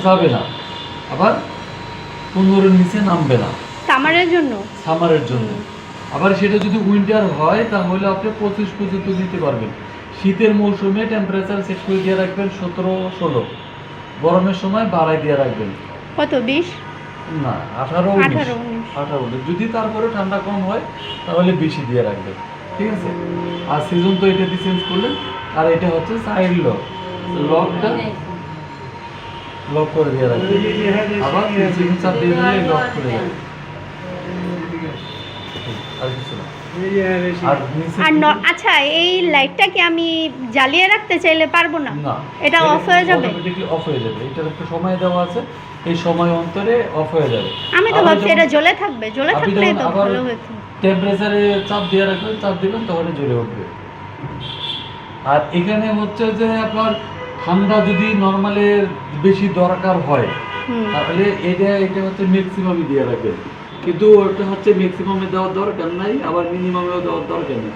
যাবে না, আবার 15-এর নিচে নামবে না সামারের জন্য। আবার সেটা যদি উইন্টার হয় তাহলে আপনি 25 পর্যন্ত দিতে পারবেন। শীতের মৌসুমে টেম্পারেচার সেট করে দিয়ে রাখবেন 17-16, গরমের সময় বাড়াই দিয়ে রাখবেন কত 20 না 18-19। যদি তারপরে ঠান্ডা কম হয় তাহলে বেশি দিয়ে রাখবেন, ঠিক আছে। আর সিজন তো এটা দিয়ে চেঞ্জ করলেন। আর এটা হচ্ছে সাইড লকটা লক করে দিয়ে রাখবেন, আবার চাপ দিয়ে দিলে লক করে যাবে। আর কিছু না। আচ্ছা, এই লাইটটা কি আমি জ্বালিয়ে রাখতে চাইলে পারবো না? এটা অফ হয়ে যাবে? অফ হয়ে যাবে। এটার একটা সময় দেওয়া আছে, এই সময় অন্তরে অফ হয়ে যাবে। আমি তো ভাবছি এটা জ্বলে থাকবে, জ্বলে থাকলেই তো ভালো হতো। টেম্পারেচারে চাপ দিয়ে রাখবেন, চাপ দিবেন তাহলে জ্বলে উঠবে। আর এখানে হচ্ছে যে আপনার ঠান্ডা যদি নরমালে বেশি দরকার হয় তাহলে এটা হচ্ছে ম্যাক্সিমামই দিয়ে রাখবেন। কিন্তু ওটা হচ্ছে ম্যাক্সিমামে দেওয়ার দরকার নাই, আবার মিনিমামেও দেওয়ার দরকার নেই।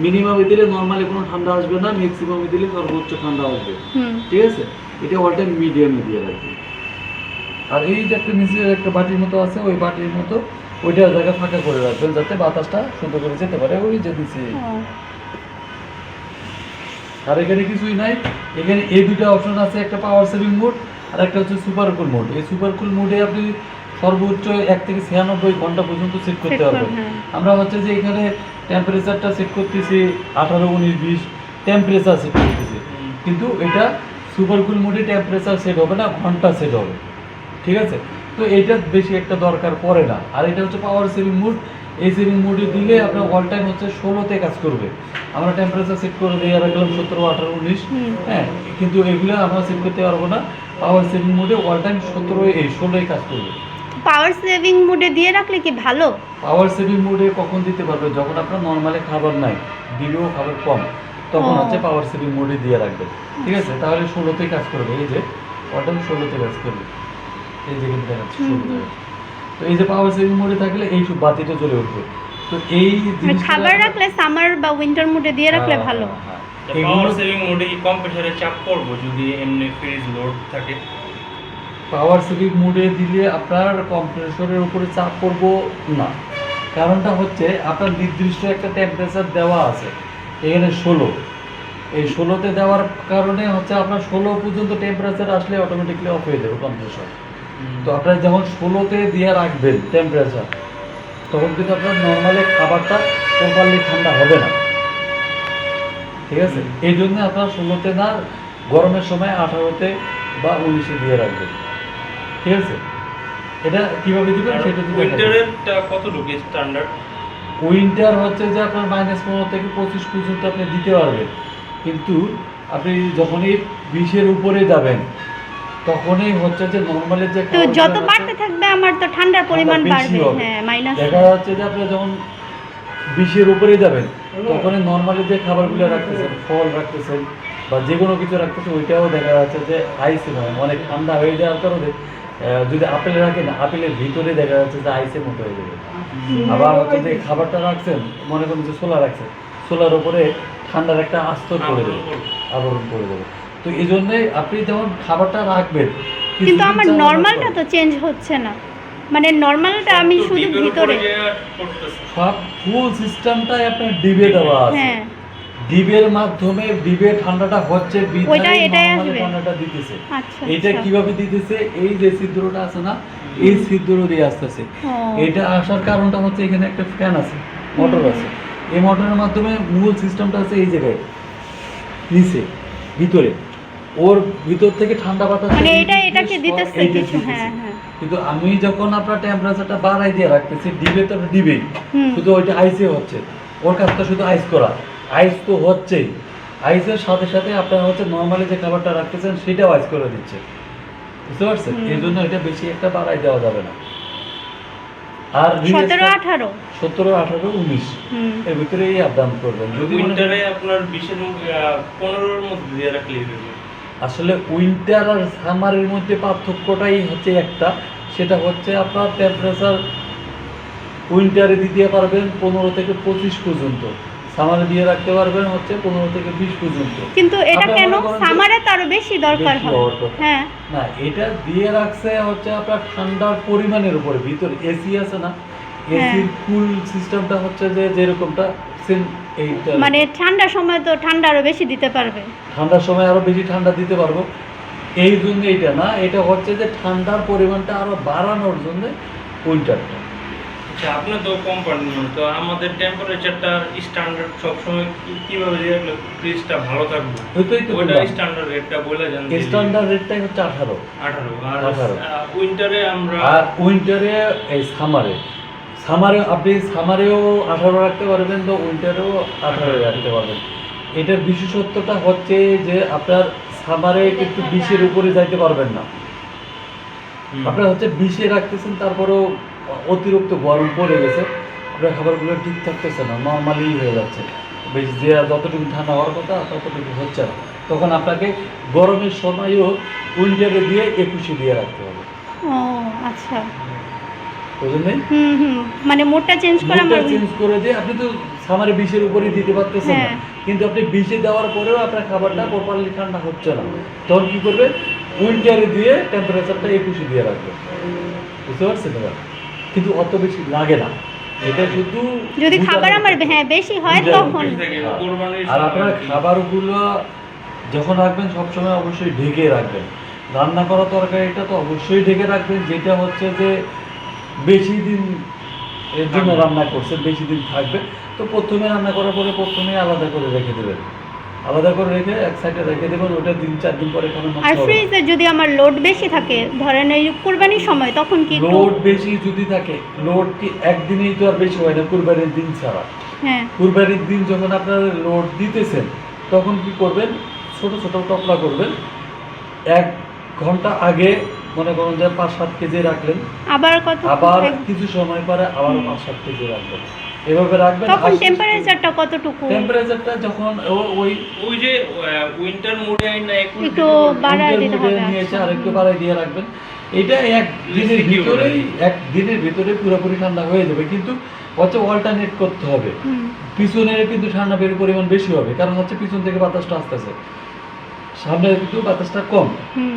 মিনিমামে দিলে নরমালি কোনো ঠান্ডা আসবে না, ম্যাক্সিমামে দিলে সর্বোচ্চ ঠান্ডা আসবে, ঠিক আছে। এটা অল টাইম মিডিয়ামে দিয়ে রাখবেন। আর এই যে একটা নিচের একটা বাটির মতো আছে, ওই বাটির মতো ওইটা জায়গা ফাঁকা করে রাখবেন যাতে বাতাসটা সুন্দর করে যেতে পারে। ওই যে দিচ্ছি। আর এখানে কিছুই নাই, এখানে এই দুটো অপশন আছে, একটা পাওয়ার সেভিং মোড আর একটা হচ্ছে সুপার কুল মোড। এই সুপার কুল মোডে আপনি সর্বোচ্চ 1 থেকে 96 ঘন্টা পর্যন্ত সেট করতে পারবেন। আমরা হচ্ছে যে এখানে টেম্পারেচারটা সেট করতেছি 18-19-20 টেম্পারেচার সেট করতেছি, কিন্তু এটা সুপার কুল মোডে টেম্পারেচার সেট হবে না, ঘন্টা সেট হবে, ঠিক আছে। তো এইটা বেশি একটা দরকার পড়ে না। আর এটা হচ্ছে পাওয়ার সেভিং মোড। এই সেভিং মোডে দিলে আপনার অল টাইম হচ্ছে 16-তে কাজ করবে। আমরা টেম্পারেচার সেট করে দিয়ে রাখলাম 17, 18, 19, হ্যাঁ, কিন্তু এগুলো আমরা সেট করতে পারবো না। পাওয়ার সেভিং মোডে অল টাইম 16-ই কাজ করবে। পাওয়ার সেভিং মোডে দিয়ে রাখলে কি ভালো? পাওয়ার সেভিং মোডে কখন দিতে পারবে? যখন আপনার নরমালি খাবার নাই, দিলেও খাবার কম, তখন হচ্ছে পাওয়ার সেভিং মোডে দিয়ে রাখবেন, ঠিক আছে। তাহলে 16-তেই কাজ করবে। এই যে অল টাইম 16-তে কাজ করবে, এই যে কিন্তু দেখাচ্ছে 16-তে। তো এই যে পাওয়ার সেভিং মোডে থাকলে এই সব বাতিটা জ্বলে উঠবে। তো এই খাবার রাখলে সামার বা উইন্টার মোডে দিয়ে রাখলে ভালো। পাওয়ার সেভিং মোডে কি কম্প্রেসারে চাপ পড়বো যদি এমনি ফ্রিজ লোড থাকে? পাওয়ার সেভিং মোডে দিলে আপনার কম্প্রেসরের উপরে চাপ পড়বো না। কারণটা হচ্ছে আপনার নির্দিষ্ট একটা টেম্পারেচার দেওয়া আছে, এখানে 16। এই 16-তে দেওয়ার কারণে হচ্ছে আপনার 16 পর্যন্ত টেম্পারেচার আসলে অটোমেটিকলি অফ হয়ে যাবে কম্প্রেসর। তো আপনার যখন 16-তে দিয়ে রাখবেন টেম্পারেচার, তখন কিন্তু আপনার নর্মালি খাবারটা প্রপারলি ঠান্ডা হবে না, ঠিক আছে। এই জন্য আপনার 16-তে না, গরমের সময় 18-তে বা 19-এ দিয়ে রাখবেন, ঠিক আছে। এটা কিভাবে দিবেন সেটা দিবেন। উইন্টারেরটা কতটুকু স্ট্যান্ডার্ড? উইন্টার হচ্ছে যে আপনার -15 থেকে 25 পর্যন্ত আপনি দিতে পারবেন, কিন্তু আপনি যখনই 20-এর উপরে যাবেন তখনই হচ্ছে যে নরমালি যে তো যত বাড়তে থাকবে আমার তো ঠান্ডার পরিমাণ বাড়বে। হ্যাঁ, মাইনাস দেখা যাচ্ছে যে আপনি যখন 20-এর উপরে যাবেন তখনই নরমালি যে খাবারগুলো রাখতেছেন, ফল রাখতেছেন বা যে কোনো কিছু রাখতেছেন, ওইটাও দেখা যাচ্ছে যে আইসে নয়, অনেক ঠান্ডা হয়ে যাওয়ার কারণে যদি আপেল রাখেন, আপেলের ভিতরে দেখা যাচ্ছে যে আইসের মতো হয়ে যাবে। আবার হচ্ছে যে খাবারটা রাখছেন, মনে করেন যে ছোলা রাখছেন, ছোলার উপরে ঠান্ডার একটা আস্তর পড়ে যাবে, আবরণ পড়ে যাবে। তো এই জন্যই আপনি যখন খাবারটা রাখবেন, কিন্তু আমার নরমালটা তো চেঞ্জ হচ্ছে না, মানে নরমালটা আমি শুধু ভিতরে সব ফুল সিস্টেমটাই আপনার ডিবে দেওয়া আছে। ডিবের মাধ্যমে ডিবে ঠান্ডাটা হচ্ছে, ঠান্ডাটা দিতেছে। এটা কিভাবে দিতেছে? এই যে ছিদ্রটা আছে না, এই ছিদ্র দিয়ে আসতেছে। এটা আসার কারণটা হচ্ছে এখানে একটা ফ্যান আছে, মোটর আছে। এই মোটরের মাধ্যমে মূল সিস্টেমটা আছে এই জায়গায় নিচে ভিতরে, ওর ভিতর থেকে ঠান্ডা বাতাস মানে এটাকে দিতেছে কিছু। হ্যাঁ, কিন্তু আমি যখন আপনার টেম্পারেচারটা বাড়াই দিয়ে রাখতেছি, ডিবে তো ডিবেই, শুধু ওইটা আইসে হচ্ছে, ওর কাজটা শুধু আইস করা। আইস তো হচ্ছেই, আইসের সাথে সাথে আপনার হচ্ছে নর্মালি যে খাবারটা রাখতেছেন সেটাও আইস করে দিচ্ছে, বুঝতে পারছেন? এই জন্য এটা বেশি একটা বাড়াই দেওয়া যাবে না। আর 17, 18, 19 এর ভিতরেই আপডাউন করবেন। যদি উইন্টারে আপনার 20-15-এর মধ্যে দিয়ে রাখলে আসলে উইন্টার আর সামারের মধ্যে পার্থক্যটাই হচ্ছে একটা, সেটা হচ্ছে আপনার টেম্পারেচার উইন্টারে দিতে পারবেন 15 থেকে 25 পর্যন্ত, সামারে দিয়ে রাখতে পারবেন হচ্ছে 15 থেকে 20 পর্যন্ত। কিন্তু এটা আপনারা কেন মনে করেন যে সামারে তো আরো বেশি দরকার বেশি হয়? হওয়ার কথা। হ্যাঁ, না, এটা দিয়ে রাখছে হচ্ছে আপনার ঠান্ডার পরিমাণের উপরে। ভিতরে এসি আছে না, এসির কুল সিস্টেমটা হচ্ছে যে যেরকমটা সেম এইটা, মানে ঠান্ডার সময় তো ঠান্ডা আরো বেশি দিতে পারবে। ঠান্ডার সময় আরো বেশি ঠান্ডা দিতে পারবো, এই জন্য এইটা না, এটা হচ্ছে যে ঠান্ডার পরিমাণটা আরো বাড়ানোর জন্য উইন্টারটা। আচ্ছা, আপনার তো কোম্পানি, তো আমাদের টেম্পারেচারটা স্ট্যান্ডার্ড সবসময় কিভাবে দিয়ে রাখলে ফ্রিজটা ভালো থাকবে? ওইটাই তো ওইটা বললাম। স্ট্যান্ডার্ড রেটটা বলে যান। স্ট্যান্ডার্ড রেটটাই হচ্ছে 18। 18 আর 18 উইন্টারে আমরা আর উইন্টারে এই সামারে আপনি সামারেও 18 রাখতে পারবেন, তো উইন্টারেও 18 রাখতে পারবেন। এটার বিশেষত্বটা হচ্ছে যে আপনার সামারে কিন্তু 20-এর উপরে যাইতে পারবেন না। আপনার হচ্ছে 20-এ রাখতেছেন, তারপরেও অতিরিক্ত গরম পড়ে গেছে, আপনার খাবারগুলো ঠিক থাকতেছে না, নর্মালি হয়ে যাচ্ছে, বেশ যে যতটুকু ঠান্ডা হওয়ার কথা ততটুকু হচ্ছে না। তখন আপনাকে গরমের সময়ও উইন্টারে দিয়ে 21-এ দিয়ে রাখতে হবে। ও আচ্ছা, বুঝলেন? মানে মোডটা চেঞ্জ করে মোডটা আমরা চেঞ্জ করে দিয়ে আপনি তো সামারে 20-এর উপরেই দিতে পারতেছেন না, হ্যাঁ। কিন্তু আপনি 20-এ দেওয়ার পরেও আপনার খাবারটা প্রপারলি ঠান্ডা হচ্ছে না, তখন কি করবে, উইন্টারে দিয়ে টেম্পারেচারটা 21-এ দিয়ে রাখবে। বুঝতে পারছেন এবার? কিন্তু অত বেশি লাগে না, এটা শুধু যদি খাবার আমার বেশি হয় তখন। আর আপনার খাবারগুলো যখন রাখবেন সবসময় অবশ্যই ঢেকে রাখবেন। রান্না করা তরকারিটা তো অবশ্যই ঢেকে রাখবেন, যেটা হচ্ছে যে বেশি দিন এর জন্য রান্না করছেন, বেশি দিন থাকবে, তো প্রথমে রান্না করার পরে প্রথমে আলাদা করে রেখে দেবেন, আলাদা করে রেখে এক সাইডে রেখে দেবেন, ওটা 3-4 দিন পরে খাবেন। আর ফ্রিজে যদি আমার লোড বেশি থাকে, ধরেন এই কুরবানির সময়, তখন কি একটু লোড বেশি যদি থাকে, লোড কি একদিনেই তো আর বেশি হয় না, কুরবানির দিন ছাড়া। হ্যাঁ, কুরবানির দিন যখন আপনারা লোড দিতেছেন, তখন কি করবেন, ছোট ছোট টপলা করবেন, 1 ঘন্টা আগে মনে করুন যে 5-7 কেজি রাখলেন, আবার কিছু সময় পরে আবার 5-7 কেজি রাখবেন, এভাবে রাখবেন। তখন টেম্পারেচারটা কতটুকু? টেম্পারেচারটা যখন ওই যে উইন্টার মোডে না একটু বাড়ায় দিতে হবে, নিয়েছে আর একটু বাড়ায় দিয়ে রাখবেন। এটা এক দিনের ভিতরে পুরোপুরি ঠান্ডা হয়ে যাবে, কিন্তু হচ্ছে অল্টারনেট করতে হবে। পিছনের কিন্তু ঠান্ডা বের পরিমাণ বেশি হবে, কারণ হচ্ছে পিছন থেকে বাতাসটা আসতেছে, সামনে কিন্তু বাতাসটা কম,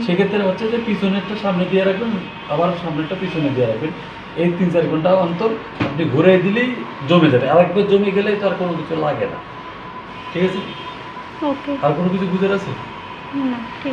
সেক্ষেত্রে হচ্ছে যে পিছনেরটা সামনে দিয়ে রাখবেন, আবার সামনেরটা পিছনে দিয়ে রাখবেন। এই 3-4 ঘন্টা অন্তর আপনি ঘুরে দিলেই জমে যাবে, আরেকবার জমে গেলে তার কোনো কিছু লাগে না। ঠিক আছে? ওকে, আর কোনো কিছু বুঝে আছে? না ঠিক